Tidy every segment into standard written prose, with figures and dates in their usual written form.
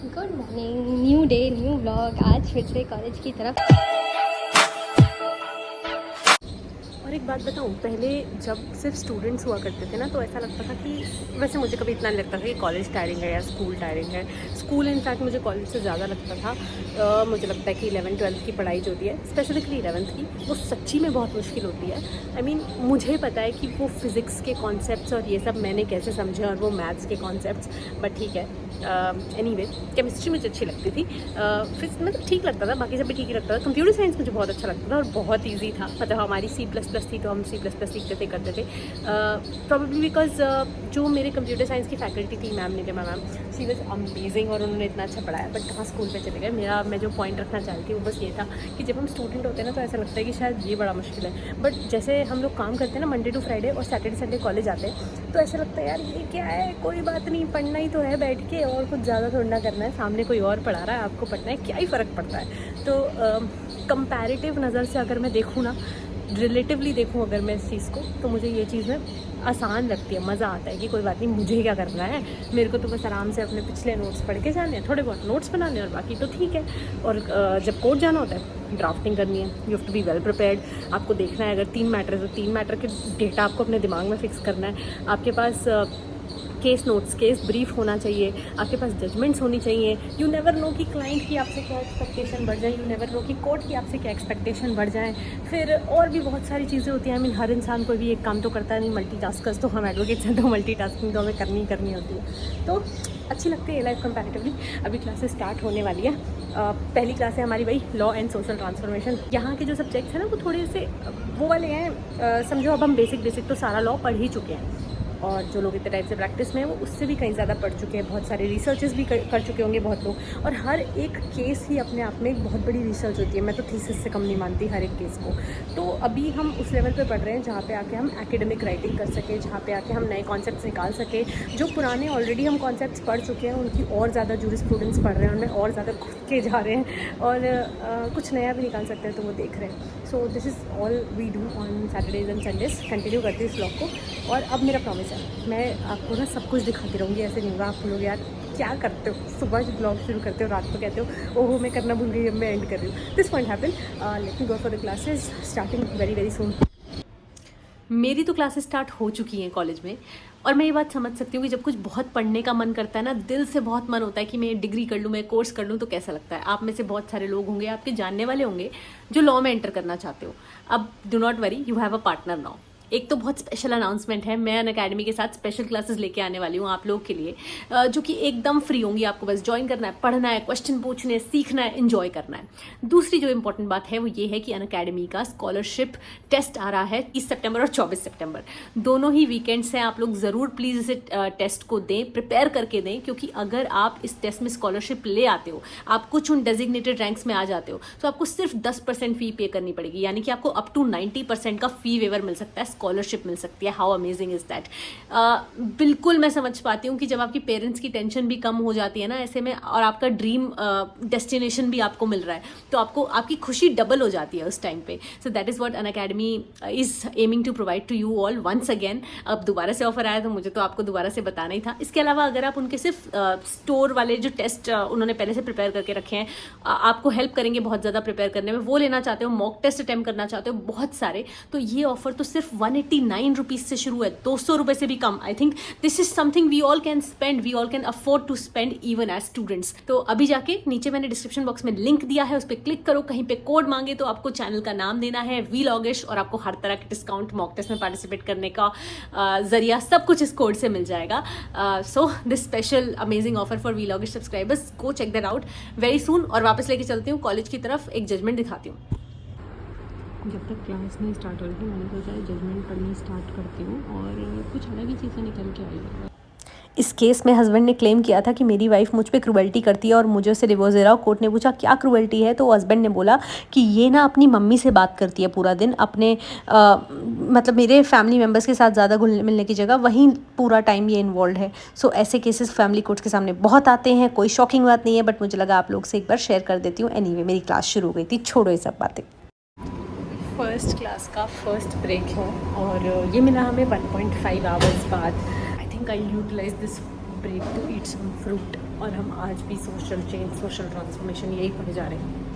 Good morning, new day new vlog. आज फिर से कॉलेज की तरफ। और एक बात बताऊं, पहले जब सिर्फ स्टूडेंट्स हुआ करते थे ना तो ऐसा लगता था कि वैसे मुझे कभी इतना नहीं लगता था कि कॉलेज टायरिंग है या स्कूल टायरिंग है। स्कूल इनफैक्ट मुझे कॉलेज से ज़्यादा लगता था। मुझे लगता है कि 11th-12th की पढ़ाई जो होती है, स्पेसिफिकली 11th की, वो सच्ची में बहुत मुश्किल होती है। आई मीन मुझे पता है कि वो फिज़िक्स के कॉन्सेप्ट्स और ये सब मैंने कैसे समझे और वो मैथ्स के कॉन्सेप्ट्स, बट ठीक है। एनीवे केमिस्ट्री मुझे अच्छी लगती थी। फिर मतलब ठीक लगता था, बाकी सब भी ठीक ही लगता था। कंप्यूटर साइंस मुझे बहुत अच्छा लगता था और बहुत ईजी था। मतलब हमारी C++ थी तो हम C++ सीखते थे, करते थे। प्रॉबेबली बिकॉज जो मेरे कंप्यूटर साइंस की फैकल्टी थी, ma'am Nigma ma'am, she was amazing और उन्होंने इतना अच्छा पढ़ाया। बट कहाँ स्कूल पे चले गए। मैं जो पॉइंट रखना चाह रही थी वो बस ये था कि जब हम स्टूडेंट होते हैं ना तो ऐसा लगता है कि शायद ये बड़ा मुश्किल है। बट जैसे हम लोग काम करते हैं ना, मंडे टू फ्राइडे और सैटरडे संडे कॉलेज आते हैं, तो ऐसा लगता है यार ये क्या है, कोई बात नहीं, पढ़ना ही तो है बैठ के, और कुछ ज़्यादा थोड़ा ना करना है। सामने कोई और पढ़ा रहा है, आपको पढ़ना है, क्या ही फ़र्क पड़ता है। तो कंपैरेटिव नज़र से अगर मैं देखूँ ना, रिलेटिवली देखूँ अगर मैं इस चीज़ को, तो मुझे ये चीज़ में आसान लगती है। मज़ा आता है कि कोई बात नहीं, मुझे क्या करना है, मेरे को तो बस आराम से अपने पिछले नोट्स पढ़ के जाने हैं, थोड़े बहुत नोट्स बनाने हैं और बाकी तो ठीक है। और जब कोर्ट जाना होता है, ड्राफ्टिंग करनी है, you have to be well prepared. आपको देखना है अगर 3 मैटर है तो 3 मैटर के डेटा आपको अपने दिमाग में फिक्स करना है। आपके पास केस नोट्स, केस ब्रीफ होना चाहिए, आपके पास जजमेंट्स होनी चाहिए। यू नेवर नो कि क्लाइंट की आपसे क्या एक्सपेक्टेशन बढ़ जाए, यू नेवर नो कि कोर्ट की आपसे क्या एक्सपेक्टेशन बढ़ जाए। फिर और भी बहुत सारी चीज़ें होती हैं। आई मीन हर इंसान कोई भी एक काम तो करता है नहीं, मल्टीटास्कर्स तो हम एडवोकेट्स हैं, तो मल्टीटास्किंग तो हमें करनी होती है। तो अच्छी लगती है लाइफ कंपैरेटिवली। अभी क्लासेस स्टार्ट होने वाली है। पहली क्लास है हमारी भाई लॉ एंड सोशल ट्रांसफॉर्मेशन। यहाँ के जो सब्जेक्ट्स हैं ना वो थोड़े से वो वाले हैं। समझो अब हम बेसिक तो सारा लॉ पढ़ ही चुके हैं, और जो लोग इतने टाइप से प्रैक्टिस में हैं वो उससे भी कहीं ज़्यादा पढ़ चुके हैं। बहुत सारे रिसर्चेस भी कर चुके होंगे बहुत लोग, और हर एक केस ही अपने आप में एक बहुत बड़ी रिसर्च होती है। मैं तो थीसिस से कम नहीं मानती हर एक केस को। तो अभी हम उस लेवल पे पढ़ रहे हैं जहाँ पे आके हम एकेडमिक राइटिंग कर सकें, जहाँ पे आके हम नए कॉन्सेप्ट्स निकाल सकें। जो पुराने ऑलरेडी हम कॉन्सेप्ट्स पढ़ चुके हैं उनकी और ज़्यादा जूरिस्प्रूडेंस पढ़ रहे हैं, उनमें और ज़्यादा घुस के जा रहे हैं, और कुछ नया भी निकाल सकते हैं तो वो देख रहे हैं। So this is all we do on Saturdays and Sundays. Continue करती हूँ इस ब्लॉग को। और अब मेरा प्रॉमिस है, मैं आपको ना सब कुछ दिखाती रहूँगी। ऐसे नहीं होगा आप लोग यार क्या करते हो, सुबह ब्लॉग शुरू करते हो, रात को कहते हो ओहो मैं करना भूल गई, अब मैं एंड कर रही हूँ। This won't happen. Let me go for the classes starting very soon. मेरी तो क्लासेस स्टार्ट हो चुकी हैं कॉलेज में, और मैं ये बात समझ सकती हूँ कि जब कुछ बहुत पढ़ने का मन करता है ना, दिल से बहुत मन होता है कि मैं डिग्री कर लूँ, मैं कोर्स कर लूँ, तो कैसा लगता है। आप में से बहुत सारे लोग होंगे, आपके जानने वाले होंगे जो लॉ में एंटर करना चाहते हो। अब do not worry, you have a partner now. एक तो बहुत स्पेशल अनाउंसमेंट है, मैं अनअकैडमी के साथ स्पेशल क्लासेस लेके आने वाली हूँ आप लोगों के लिए, जो कि एकदम फ्री होंगी। आपको बस ज्वाइन करना है, पढ़ना है, क्वेश्चन पूछने, सीखना है, एंजॉय करना है। दूसरी जो इंपॉर्टेंट बात है वो ये है कि अनअकैडमी का स्कॉलरशिप टेस्ट आ रहा है 30 सितंबर और 24 सितंबर, दोनों ही वीकेंड्स हैं। आप लोग ज़रूर प्लीज़ इसे टेस्ट को दें, प्रिपेयर करके दें, क्योंकि अगर आप इस टेस्ट में स्कॉलरशिप ले आते हो, आप कुछ उन डेजिग्नेटेड रैंक्स में आ जाते हो, तो आपको सिर्फ 10% फ़ी पे करनी पड़ेगी। यानी कि आपको अप टू 90% का फ़ी वेवर मिल सकता है, स्कॉलरशिप मिल सकती है। How amazing is that. बिल्कुल मैं समझ पाती हूँ कि जब आपकी पेरेंट्स की टेंशन भी कम हो जाती है ना ऐसे में, और आपका ड्रीम डेस्टिनेशन भी आपको मिल रहा है, तो आपको आपकी खुशी डबल हो जाती है उस टाइम पे। So that is what Unacademy is aiming to provide to you all once again. अब दोबारा से ऑफर आया तो मुझे तो आपको दोबारा से बताना ही था। इसके अलावा अगर आप उनके सिर्फ स्टोर वाले जो टेस्ट उन्होंने पहले से प्रिपेयर करके रखे हैं, आपको हेल्प करेंगे बहुत ज़्यादा प्रिपेयर करने में, वो लेना चाहते हो, मॉक टेस्ट अटेम्प्ट करना चाहते हो बहुत सारे, तो ये ऑफर तो सिर्फ 189 रुपीज़ से शुरू है, 200 रुपये से भी कम। I think this is something we all can spend, we all can afford to spend even as students. तो अभी जाके नीचे मैंने डिस्क्रिप्शन बॉक्स में लिंक दिया है, उस पर क्लिक करो। कहीं पे कोड मांगे तो आपको चैनल का नाम देना है वीलॉगिश, और आपको हर तरह के डिस्काउंट, मॉक टेस्ट में पार्टिसिपेट करने का जरिया, सब कुछ इस कोड से मिल जाएगा। So this special amazing offer for Vlogish subscribers, go check that out very soon. और वापस लेके चलती हूँ कॉलेज की तरफ, एक जजमेंट दिखाती हूँ। जब तक क्लास नहीं स्टार्ट हो रही थी मैंने सोचा जजमेंट पढ़नी स्टार्ट करती हूँ, और कुछ अलग ही चीज़ें निकल के आई। इस केस में हस्बैंड ने क्लेम किया था कि मेरी वाइफ मुझ पे क्रूएल्टी करती है और मुझे उससे डिवोर्स दे रहा हो। कोर्ट ने पूछा क्या क्रूएल्टी है, तो हस्बैंड ने बोला कि ये ना अपनी मम्मी से बात करती है पूरा दिन, अपने मतलब मेरे फैमिली मेम्बर्स के साथ ज़्यादा घुलने मिलने की जगह वहीं पूरा टाइम ये इन्वॉल्व है। सो ऐसे केसेस फैमिली कोर्ट्स के सामने बहुत आते हैं, कोई शॉकिंग बात नहीं है, बट मुझे लगा आप लोग से एक बार शेयर कर देती हूँ। एनीवे मेरी क्लास शुरू हो गई थी, छोड़ो ये सब बातें। फर्स्ट क्लास का फर्स्ट ब्रेक है, और ये मिला हमें 1.5 आवर्स बाद। I think I utilise this break to eat some fruit. और हम आज भी सोशल चेंज, सोशल ट्रांसफॉर्मेशन यही पढ़े जा रहे हैं।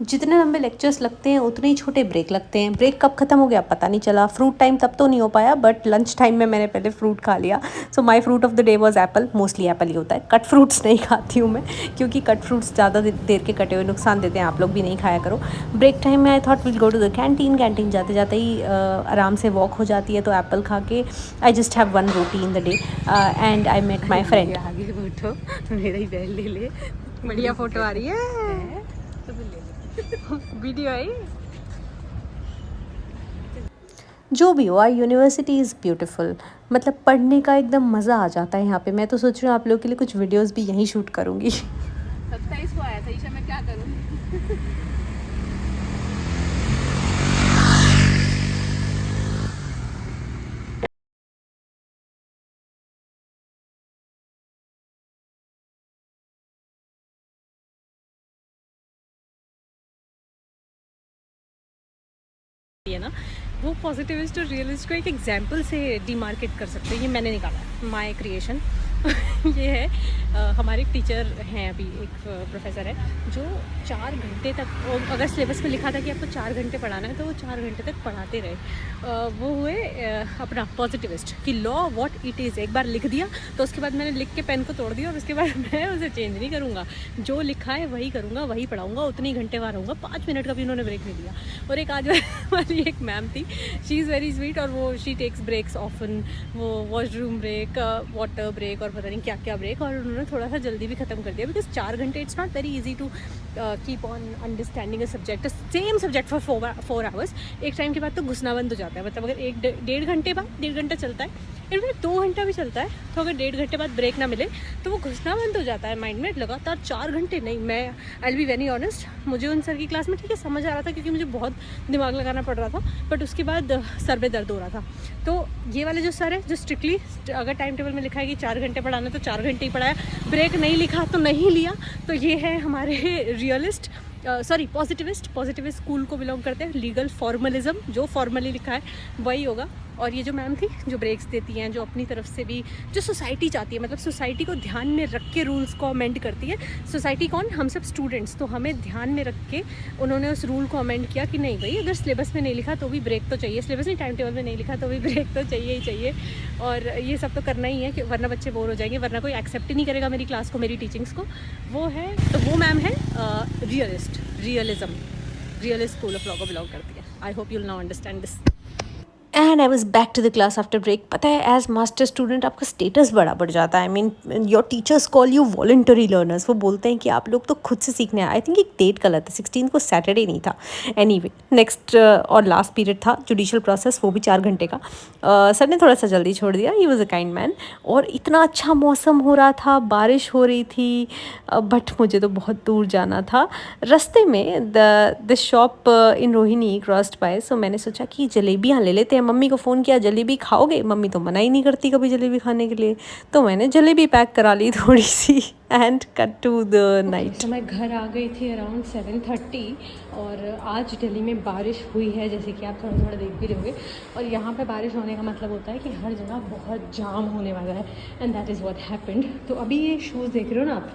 जितने लंबे लेक्चर्स लगते हैं उतने ही छोटे ब्रेक लगते हैं। ब्रेक कब खत्म हो गया पता नहीं चला। फ्रूट टाइम तब तो नहीं हो पाया, बट लंच टाइम में मैंने पहले फ्रूट खा लिया। So my fruit of the day was apple. Mostly apple ही होता है, कट फ्रूट्स नहीं खाती हूँ मैं, क्योंकि कट फ्रूट्स ज़्यादा देर के कटे हुए नुकसान देते हैं। आप लोग भी नहीं खाया करो। ब्रेक टाइम में I thought will go to the canteen जाते जाते ही आराम से वॉक हो जाती है, तो एप्पल खा के I just have one roti in the day and I met my friend. आगे फोटो मेरा ही बैल ले ले, बढ़िया फोटो आ रही है। वीडियो आई। जो भी हो, यूनिवर्सिटी इज़ ब्यूटीफुल। मतलब पढ़ने का एकदम मज़ा आ जाता है यहाँ पे। मैं तो सोच रही हूँ आप लोगों के लिए कुछ वीडियोस भी यहीं शूट करूँगी। 27 को आया था ईशा, मैं क्या करूँ। है ना, वो पॉजिटिविस्ट और रियलिस्ट को एक एग्जाम्पल से डिमार्केट कर सकते हैं। ये मैंने निकाला, माय क्रिएशन। ये है हमारे एक टीचर हैं, अभी एक प्रोफेसर है जो 4 घंटे तक, अगर सिलेबस में लिखा था कि आपको 4 घंटे पढ़ाना है तो वो 4 घंटे तक पढ़ाते रहे। वो हुए अपना पॉजिटिविस्ट कि लॉ व्हाट इट इज़। एक बार लिख दिया तो उसके बाद मैंने लिख के पेन को तोड़ दिया और उसके बाद मैं उसे चेंज नहीं करूँगा। जो लिखा है वही करूँगा, वही पढ़ाऊँगा, उतनी घंटे वहाँ रहूँगा। 5 मिनट का भी उन्होंने ब्रेक नहीं दिया। और एक आज वाली एक मैम थी, शी इज़ वेरी स्वीट, और वो शी टेक्स ब्रेक्स ऑफन, वो वॉशरूम ब्रेक, वाटर ब्रेक और पता नहीं क्या क्या ब्रेक, और उन्होंने थोड़ा सा जल्दी भी ख़त्म कर दिया। बिकॉज 4 घंटे it's not very easy to keep on understanding a subject, same subject for 4 hours. एक टाइम के बाद तो घुसना बंद हो जाता है। मतलब अगर 1-1.5 घंटे बाद 1.5 घंटा चलता है, इनफैक्ट 2 घंटा भी चलता है, तो अगर 1.5 घंटे बाद ब्रेक ना मिले तो वो घुसना बंद हो जाता है माइंड में। लगातार 4 घंटे नहीं। मैं I will be very honest, मुझे उन सर की क्लास में ठीक है समझ आ रहा था क्योंकि मुझे बहुत दिमाग लगाना पड़ रहा था, बट उसके बाद सर में दर्द हो रहा था। तो ये वाले जो सर है, जो स्ट्रिक्टली अगर टाइम टेबल में लिखा है कि 4 घंटे पढ़ाना तो 4 घंटे ही पढ़ाया, ब्रेक नहीं लिखा तो नहीं लिया। तो ये है हमारे रियलिस्ट, पॉजिटिविस्ट स्कूल को बिलोंग करते हैं। लीगल फॉर्मलिज्म, जो फॉर्मली लिखा है वही होगा। और ये जो मैम थी जो ब्रेक्स देती हैं, जो अपनी तरफ से भी जो सोसाइटी चाहती है, मतलब सोसाइटी को ध्यान में रख के रूल्स को अमेंड करती है। सोसाइटी कौन? हम सब स्टूडेंट्स। तो हमें ध्यान में रख के उन्होंने उस रूल को अमेंड किया कि नहीं भाई, अगर सिलेबस में नहीं लिखा तो भी ब्रेक तो चाहिए, सिलेबस नहीं टाइम टेबल में नहीं लिखा तो भी ब्रेक तो चाहिए ही चाहिए। और ये सब तो करना ही है कि वरना बच्चे बोर हो जाएंगे, वरना कोई एक्सेप्ट ही नहीं करेगा मेरी क्लास को, मेरी टीचिंग्स को। वो है, तो वो मैम है रियलिस्ट स्कूल ऑफ लॉ को बिलोंग करती है। I hope you will now understand this. And I was back to the class after break. पता है, एज मास्टर स्टूडेंट आपका स्टेटस बड़ा बढ़ जाता है। I mean your teachers call you voluntary learners. वो बोलते हैं कि आप लोग तो खुद से सीखने आए। आई थिंक एक डेट गलत है, 16 को सैटरडे नहीं था। एनीवे, नेक्स्ट और लास्ट पीरियड था जुडिशियल प्रोसेस, वो भी 4 घंटे का। सर ने थोड़ा सा जल्दी छोड़ दिया। He was a kind man. और इतना अच्छा मौसम हो रहा था, बारिश हो रही थी, बट मुझे तो बहुत दूर जाना था। रास्ते में the shop in Rohini crossed by, so मैंने सोचा कि जलेबियाँ ले लेते हैं। मम्मी को फ़ोन किया, जलेबी खाओगे? मम्मी तो मना ही नहीं करती कभी जलेबी खाने के लिए, तो मैंने जलेबी पैक करा ली थोड़ी सी and cut to the night. तो मैं घर आ गई थी अराउंड 7:30, और आज दिल्ली में बारिश हुई है, जैसे कि आप थोड़ा थोड़ा देख भी रहोगे। और यहाँ पे बारिश होने का मतलब होता है कि हर जगह बहुत जाम होने वाला है, and that is what happened. तो अभी ये शूज़ देख रहे हो ना आप?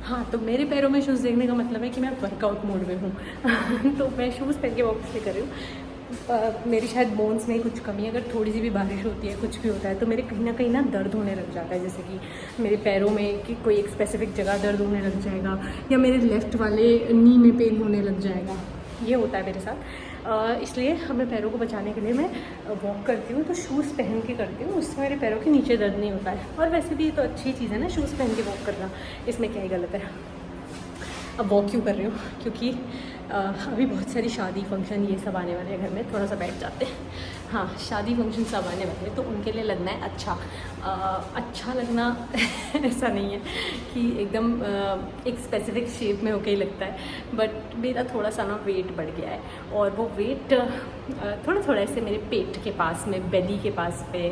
हाँ, तो मेरे पैरों में शूज़ देखने का मतलब है कि मैं वर्कआउट मोड में हूँ। तो मैं शूज़ पहन के वॉक इसलिए कर रही हूँ। मेरी शायद बोन्स में कुछ कमी है। अगर थोड़ी सी भी बारिश होती है, कुछ भी होता है, तो मेरे कहीं ना दर्द होने लग जाता है। जैसे कि मेरे पैरों में कि कोई एक स्पेसिफिक जगह दर्द होने लग जाएगा, या मेरे लेफ़्ट वाले नी में पेन होने लग जाएगा। ये होता है मेरे साथ। इसलिए अपने पैरों को बचाने के लिए मैं वॉक करती हूँ, तो शूज़ पहन के करती हूँ। उससे मेरे पैरों के नीचे दर्द नहीं होता है। और वैसे भी तो अच्छी चीज़ है ना शूज़ पहन के वॉक करना, इसमें क्या ही गलत है। अब वॉक क्यों कर रही हूँ? क्योंकि अभी बहुत सारी शादी फंक्शन ये सब आने वाले हैं घर में। थोड़ा सा बैठ जाते हैं। हाँ, शादी फंक्शन सब आने वाले हैं, तो उनके लिए लगना है अच्छा लगना ऐसा नहीं है कि एकदम एक स्पेसिफिक शेप में होके ही लगता है। बट मेरा थोड़ा सा ना वेट बढ़ गया है, और वो वेट थोड़ा ऐसे मेरे पेट के पास में, बेली के पास पे,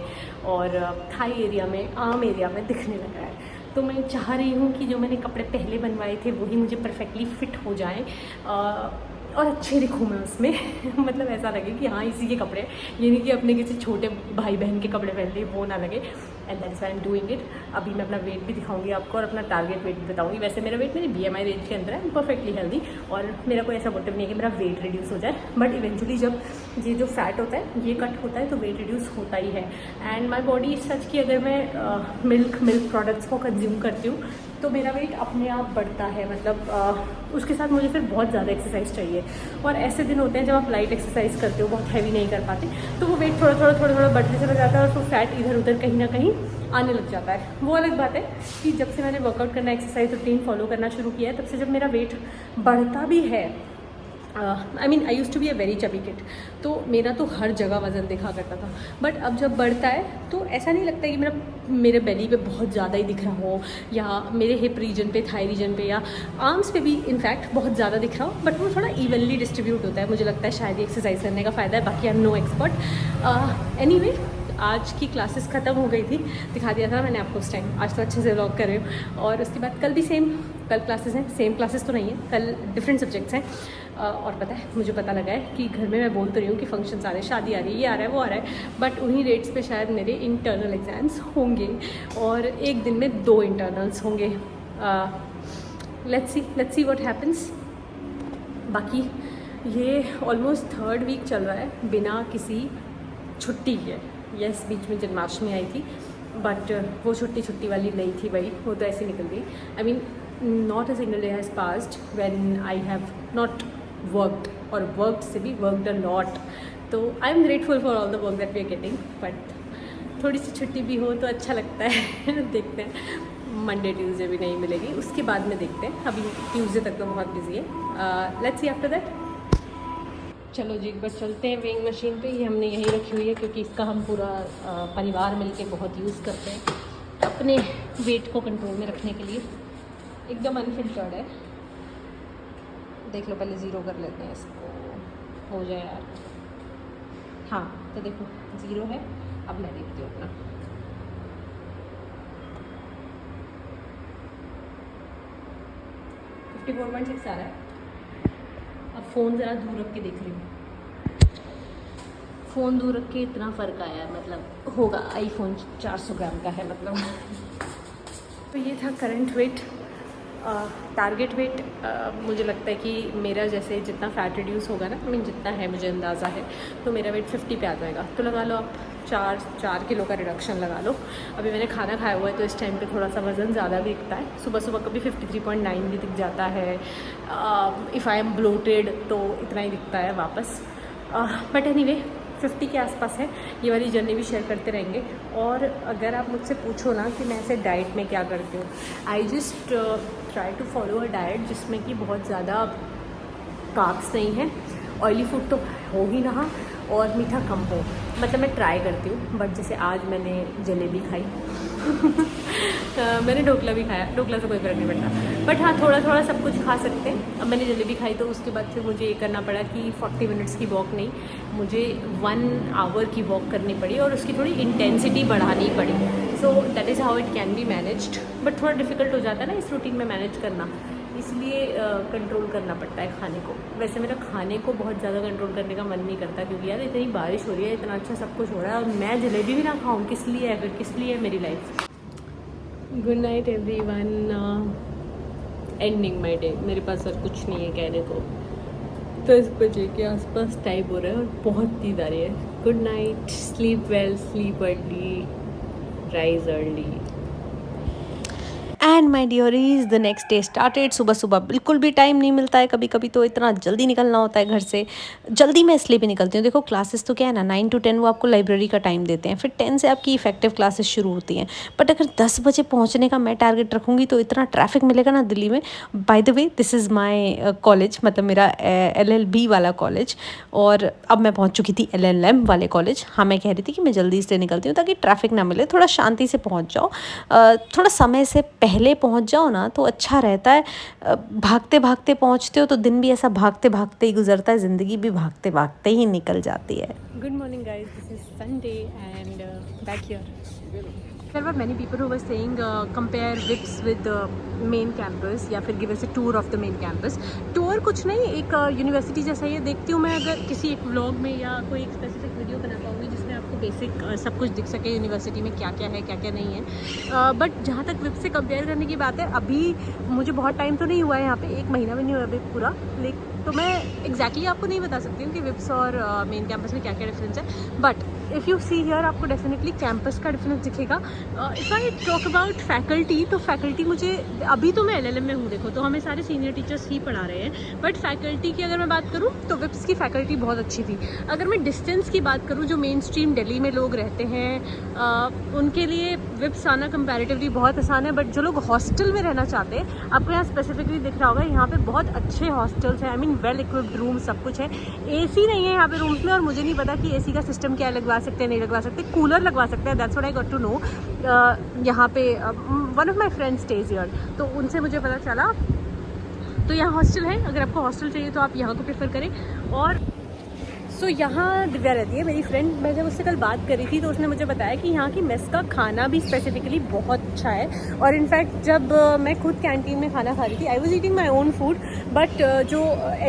और थाई एरिया में, आर्म एरिया में दिखने लगा है। तो मैं चाह रही हूँ कि जो मैंने कपड़े पहले बनवाए थे वही मुझे परफेक्टली फिट हो जाएं, और अच्छे दिखूँ मैं उसमें। मतलब ऐसा लगे कि हाँ इसी के कपड़े, ये नहीं कि अपने किसी छोटे भाई बहन के कपड़े पहन लिए, वो ना लगे। And that's why I am doing it. अभी मैं अपना वेट भी दिखाऊंगी आपको और अपना टारगेट वेट भी बताऊंगी। वैसे मेरा वेट मेरी BMI रेंज के अंदर है, परफेक्टली हेल्दी, और मेरा कोई ऐसा मोटिव नहीं है कि मेरा वेट रिड्यूस हो जाए, बट इवेंचुअली जब ये जो फैट होता है ये कट होता है तो वेट रिड्यूस होता ही है। एंड माई बॉडी सच कि अगर मैं मिल्क प्रोडक्ट्स को कंज्यूम करती हूँ तो मेरा वेट अपने आप बढ़ता है, मतलब उसके साथ मुझे फिर बहुत ज़्यादा एक्सरसाइज चाहिए। और ऐसे दिन होते हैं जब आप लाइट एक्सरसाइज करते हो, बहुत हैवी नहीं कर पाते, तो वो वेट थोड़ा थोड़ा बढ़ते चला जाता है और फिर फैट इधर उधर कहीं ना कहीं आने लग जाता है। वो अलग बात है कि जब से मैंने वर्कआउट करना, एक्सरसाइज रूटीन फॉलो करना शुरू किया है, तब से जब मेरा वेट बढ़ता भी है, I used to be a very chubby kid, तो मेरा तो हर जगह वज़न दिखा करता था, बट अब जब बढ़ता है तो ऐसा नहीं लगता कि मेरे बेली पे बहुत ज़्यादा ही दिख रहा हो, या मेरे हिप रीजन पे, थाई रीजन पे, या आर्म्स पे भी इनफैक्ट बहुत ज़्यादा दिख रहा हो, बट वो थोड़ा इवनली डिस्ट्रीब्यूट होता है। मुझे लगता है शायद ये एक्सरसाइज करने का फ़ायदा है, बाकी I am no expert. Anyway, आज की क्लासेस ख़त्म हो गई थी, दिखा दिया था मैंने आपको उस टाइम। आज तो अच्छे से व्लॉग कर रही हूँ, और उसके बाद कल भी कल क्लासेस हैं, सेम क्लासेस तो नहीं है, कल डिफरेंट सब्जेक्ट्स हैं। और पता है, मुझे पता लगा है कि घर में मैं बोल तो रही हूँ कि फंक्शंस आ रहे हैं, शादी आ रही है, ये आ रहा है, वो आ रहा है, बट उन्हीं डेट्स पे शायद मेरे इंटरनल एग्ज़ाम्स होंगे, और एक दिन में 2 इंटरनल्स होंगे। Let's see what happens. बाकी ये ऑलमोस्ट 3rd वीक चल रहा है बिना किसी छुट्टी के। यस, बीच में जन्माष्टमी आई थी, बट वो छुट्टी वाली नहीं थी भाई, वो तो ऐसे निकल गई। I mean, not a single day has passed when I have not worked, और वर्कड से भी वर्कड अ लॉट। तो I am grateful for all the work that we are getting, but थोड़ी सी छुट्टी भी हो तो अच्छा लगता है। देखते हैं, मंडे ट्यूसडे भी नहीं मिलेगी, उसके बाद में देखते हैं। अभी ट्यूसडे तक तो बहुत बिजी है, लेट्स सी आफ्टर दैट। चलो जी, एक बार चलते हैं वेइंग मशीन पे। ये हमने यहीं रखी हुई है क्योंकि इसका हम पूरा परिवार मिलके बहुत यूज़ करते हैं अपने वेट को कंट्रोल में रखने के लिए। एकदम अनफिल्टर्ड है, देख लो, पहले ज़ीरो कर लेते हैं इसको, हो जाए यार। हाँ, तो देखो 0 है, अब मैं देखती हूँ अपना। $54.6 आ रहा है। अब फ़ोन ज़रा दूर रख के देख रही हूँ, फ़ोन दूर रख के इतना फ़र्क आया, मतलब होगा iPhone 400 ग्राम का है मतलब। तो ये था करंट वेट। टारगेट वेट मुझे लगता है कि मेरा जैसे जितना फ़ैट रिड्यूस होगा ना, जितना है मुझे अंदाज़ा है, तो मेरा वेट 50 पे आ जाएगा। तो लगा लो आप 4 किलो का रिडक्शन लगा लो। अभी मैंने खाना खाया हुआ है तो इस टाइम पे थोड़ा सा वज़न ज़्यादा भी दिखता है। सुबह कभी 53.9 भी दिख जाता है। इफ़ आई एम ब्लोटेड तो इतना ही दिखता है वापस, बट एनीवे 50 के आसपास है। ये वाली जर्नी भी शेयर करते रहेंगे। और अगर आप मुझसे पूछो ना कि मैं ऐसे डाइट में क्या करती हूँ, I just try to follow a diet जिसमें कि बहुत ज़्यादा कार्ब्स नहीं है, ऑयली फूड तो हो ही रहा, और मीठा कम हो। मतलब मैं ट्राई करती हूँ, बट जैसे आज मैंने जलेबी खाई मैंने ढोकला भी खाया, ढोकला से कोई फ़र्क नहीं पड़ता, बट हाँ थोड़ा सब कुछ खा सकते हैं। अब मैंने जलेबी खाई तो उसके बाद फिर मुझे ये करना पड़ा कि 40 मिनट्स की वॉक नहीं, मुझे 1 आवर की वॉक करनी पड़ी, और उसकी थोड़ी इंटेंसिटी बढ़ानी पड़ी। सो that is how it can be managed, but थोड़ा डिफ़िकल्ट हो जाता है ना इस रूटीन में मैनेज करना, इसलिए कंट्रोल करना पड़ता है खाने को। वैसे मेरा खाने को बहुत ज़्यादा कंट्रोल करने का मन नहीं करता, क्योंकि यार इतनी बारिश हो रही है, इतना अच्छा सब कुछ हो रहा है, और मैं जलेबी भी ना खाऊं, किस लिए है फिर, किस लिए है मेरी life. Good night everyone, ending my day. मेरे पास और कुछ नहीं है कहने को। 10 बजे के आसपास टाइम हो रहा है और बहुत नींद आ रही है। Good night, sleep well, sleep early, rise early. And my dearies, the next day started. सुबह बिल्कुल भी टाइम नहीं मिलता है, कभी कभी तो इतना जल्दी निकलना होता है घर से। जल्दी मैं इसलिए भी निकलती हूँ, देखो क्लासेस तो क्या है ना, 9 to 10 वो आपको लाइब्रेरी का टाइम देते हैं, फिर 10 से आपकी इफेक्टिव क्लासेस शुरू होती हैं। बट अगर 10 बजे पहुँचने का मैं टारगेट रखूँगी तो इतना ट्रैफिक मिलेगा ना दिल्ली में। By the way, this is my college, मतलब मेरा LLB वाला कॉलेज, और अब मैं पहुँच चुकी थी LLM वाले कॉलेज। हाँ, मैं कह रही थी कि मैं जल्दी इसलिए निकलती हूँ ताकि ट्रैफिक ना मिले, थोड़ा शांति से पहुँच जाओ, थोड़ा समय से पहले पहुंच जाओ ना तो अच्छा रहता है। भागते भागते पहुंचते हो तो दिन भी ऐसा भागते भागते ही गुजरता है, ज़िंदगी भी भागते भागते ही निकल जाती है। Good morning guys, this is Sunday and back here. There were many people who were saying compare WIPS with main campus या फिर give us a tour of the main campus. Tour कुछ नहीं, एक यूनिवर्सिटी जैसा ये देखती हूँ मैं अगर किसी एक व्लॉग में या कोई एक स्पेसिफिक वीडियो बना पाऊँगी जिसमें आपको बेसिक सब कुछ दिख सके यूनिवर्सिटी में क्या क्या है क्या क्या नहीं है. बट जहाँ तक WIPS से कंपेयर करने की बात है, अभी मुझे बहुत टाइम तो नहीं हुआ है यहाँ पे, 1 महीना भी नहीं हुआ अभी पूरा, लेकिन तो मैं एग्जैक्टली आपको नहीं बता सकती हूँ कि WIPS और मेन कैंपस में क्या क्या डिफरेंस है. But if you see here आपको डेफिनेटली कैंपस का डिफरेंस दिखेगा. If I talk about faculty, तो फैकल्टी मुझे अभी तो मैं LLM में हूँ देखो, तो हमें सारे सीनियर टीचर्स ही पढ़ा रहे हैं. बट फैकल्टी की अगर मैं बात करूँ तो WIPS की फैकल्टी बहुत अच्छी थी. अगर मैं डिस्टेंस की बात करूँ, जो मेन स्ट्रीम दिल्ली में लोग रहते हैं उनके लिए WIPS आना कंपैरेटिवली बहुत आसान है. बट जो लोग हॉस्टल में रहना चाहते हैं, आपको यहाँ स्पेसिफिकली दिख रहा होगा, यहाँ पे बहुत अच्छे हॉस्टल्स हैं. I mean well equipped room, सब कुछ है. AC नहीं है यहाँ पे रूम्स में, और मुझे नहीं पता कि AC का सिस्टम क्या लगवा सकते हैं नहीं लगवा सकते. कूलर लगवा सकते हैं, that's what I got to know. यहाँ पे one of my friends stays here, तो उनसे मुझे पता चला. तो यहाँ हॉस्टल है, अगर आपको हॉस्टल चाहिए तो आप यहाँ को प्रेफर करें. और सो यहाँ दिव्या रहती है मेरी फ्रेंड. मैं जब उससे कल बात करी थी तो उसने मुझे बताया कि यहाँ की मेस का खाना भी स्पेसिफिकली बहुत अच्छा है. और इनफैक्ट जब मैं खुद कैंटीन में खाना खा रही थी, I was eating my own food, but जो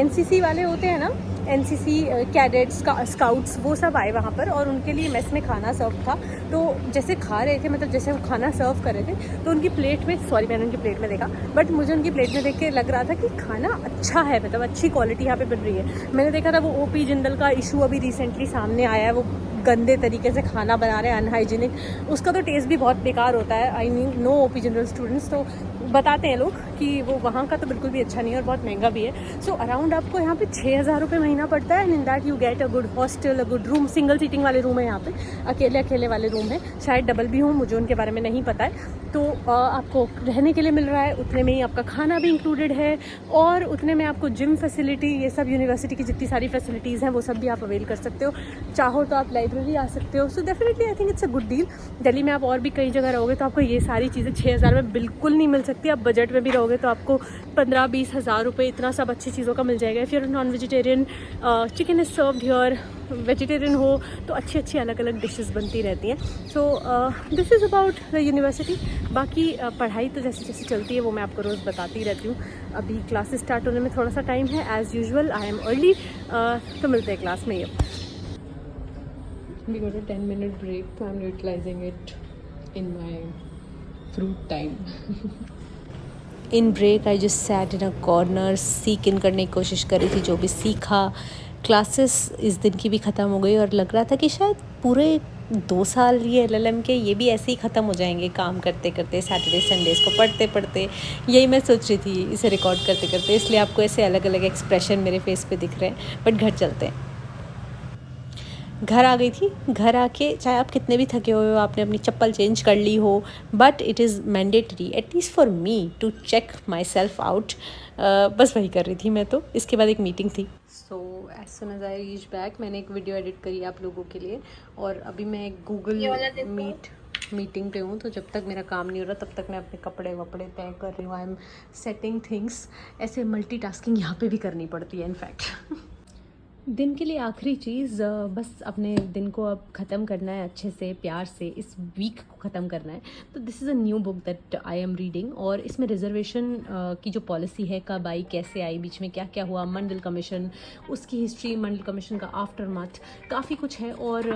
NCC वाले होते हैं ना, NCC कैडेट्स का स्काउट्स, वो सब आए वहाँ पर और उनके लिए मेस में खाना सर्व था. तो जैसे खा रहे थे, मतलब जैसे वो खाना सर्व कर रहे थे, तो उनकी प्लेट में, सॉरी मैंने उनकी प्लेट में देखा, बट मुझे उनकी प्लेट में देख के लग रहा था कि खाना अच्छा है, मतलब अच्छी क्वालिटी यहाँ पे बन रही है. मैंने देखा था वो OP जिंदल का इशू अभी रिसेंटली सामने आया है, वो गंदे तरीके से खाना बना रहे हैं, अनहाइजीनिक. उसका तो टेस्ट भी बहुत बेकार होता है. I mean no OP general students, तो बताते हैं लोग कि वो वहाँ का तो बिल्कुल भी अच्छा नहीं है और बहुत महंगा भी है. सो अराउंड आपको यहाँ पे 6,000 रुपये महीना पड़ता है. And in that you get a good hostel, a good room. Single seating वाले रूम है यहाँ पे, अकेले वाले रूम है, शायद डबल भी हूँ, मुझे उनके बारे में नहीं पता है. तो आपको रहने के लिए मिल रहा है, उतने में ही आपका खाना भी इंक्लूडेड है, और उतने में आपको जिम फैसिलिटी, ये सब यूनिवर्सिटी की जितनी सारी फैसिलिटीज़ हैं वो सब भी आप अवेल कर सकते हो. चाहो तो आप लाइब्रेरी आ सकते हो. So definitely I think it's a good deal. Delhi में आप और भी कई जगह रहोगे तो आपको ये सारी चीज़ें 6,000 में बिल्कुल नहीं मिल सकती. आप बजट में भी रहोगे तो आपको 15-20 हज़ार रुपये, इतना सब अच्छी चीज़ों का मिल जाएगा. If you're non vegetarian, chicken is served here. Vegetarian हो तो अच्छी अच्छी अलग अलग डिशेस बनती रहती हैं. So this is about the university. बाकी पढ़ाई तो जैसे जैसे चलती है वो मैं आपको रोज़ बताती रहती हूँ. अभी क्लासेस स्टार्ट होने में थोड़ा सा टाइम है. As usual I am early, तो मिलते हैं क्लास में. ये We got a 10-minute break, so I'm utilizing it in my fruit time. In break I just sat in a corner, सीक इन करने की कोशिश कर रही थी जो भी सीखा. क्लासेस इस दिन की भी ख़त्म हो गई और लग रहा था कि शायद पूरे 2 साल ये LLM के ये भी ऐसे ही ख़त्म हो जाएंगे, काम करते करते, सैटरडे संडेज़ को पढ़ते पढ़ते. यही मैं सोच रही थी इसे रिकॉर्ड करते करते, इसलिए आपको ऐसे अलग अलग एक्सप्रेशन मेरे फेस पे दिख रहे हैं. बट घर चलते हैं. घर आ गई थी. घर आके चाहे आप कितने भी थके हुए हो, आपने अपनी चप्पल चेंज कर ली हो, but it is mandatory at least for me to check myself out. बस वही कर रही थी मैं. तो इसके बाद एक मीटिंग थी. So as soon as I reach back, मैंने एक वीडियो एडिट करी आप लोगों के लिए, और अभी मैं गूगल मीटिंग पे हूँ. तो जब तक मेरा काम नहीं हो रहा तब तक मैं अपने कपड़े वपड़े तय कर रही हूँ. I am setting things. ऐसे मल्टीटास्किंग यहाँ पे भी करनी पड़ती है इनफैक्ट. दिन के लिए आखिरी चीज़, बस अपने दिन को अब ख़त्म करना है अच्छे से, प्यार से, इस वीक को ख़त्म करना है. तो this is a new book that I am reading, और इसमें रिजर्वेशन की जो पॉलिसी है, कब आई, कैसे आई, बीच में क्या क्या हुआ, मंडल कमीशन, उसकी हिस्ट्री, मंडल कमीशन का आफ्टर मार्च, काफ़ी कुछ है. और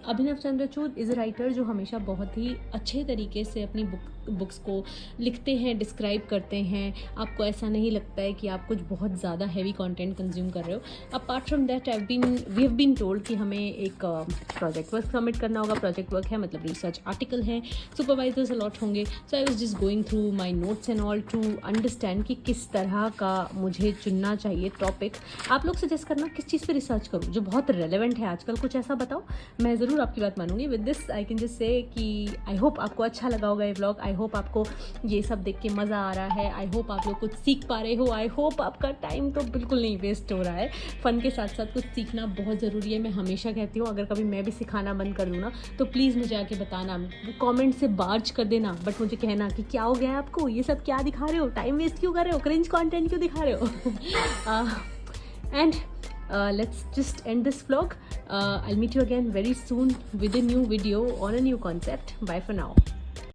अभिनव चंद्रचूड इज़ अ राइटर जो हमेशा बहुत ही अच्छे तरीके से अपनी बुक्स को लिखते हैं, डिस्क्राइब करते हैं. आपको ऐसा नहीं लगता है कि आप कुछ बहुत ज़्यादा हैवी कंटेंट कंज्यूम कर रहे हो. Apart from that we have been told कि हमें एक प्रोजेक्ट वर्क सबमिट करना होगा. प्रोजेक्ट वर्क है मतलब रिसर्च आर्टिकल है, सुपरवाइजर्स अलॉट होंगे. So I was just going through my notes and all to understand कि किस तरह का मुझे चुनना चाहिए टॉपिक. आप लोग सजेस्ट करना किस चीज़ पे रिसर्च करूँ जो बहुत रेलेवेंट है आजकल. कुछ ऐसा बताओ, मैं ज़रूर आपकी बात मानूंगी. With this I can just say कि आई होप आपको अच्छा लगा होगा ये व्लॉग. आई होप आपको ये सब देख के मज़ा आ रहा है. आई होप आप लोग कुछ सीख पा रहे हो. आई होप आपका टाइम तो बिल्कुल नहीं वेस्ट हो रहा है. फ़न के साथ साथ कुछ सीखना बहुत ज़रूरी है. मैं हमेशा कहती हूँ अगर कभी मैं भी सिखाना बंद कर दूँ ना तो प्लीज़ मुझे आके बताना, कमेंट से बार्ज कर देना, बट मुझे कहना कि क्या हो गया है आपको, ये सब क्या दिखा रहे हो, टाइम वेस्ट क्यों कर रहे हो, क्रिंज कंटेंट क्यों दिखा रहे हो. And let's just end this vlog. I'll meet you again very soon with a new video on a new concept. Bye for now.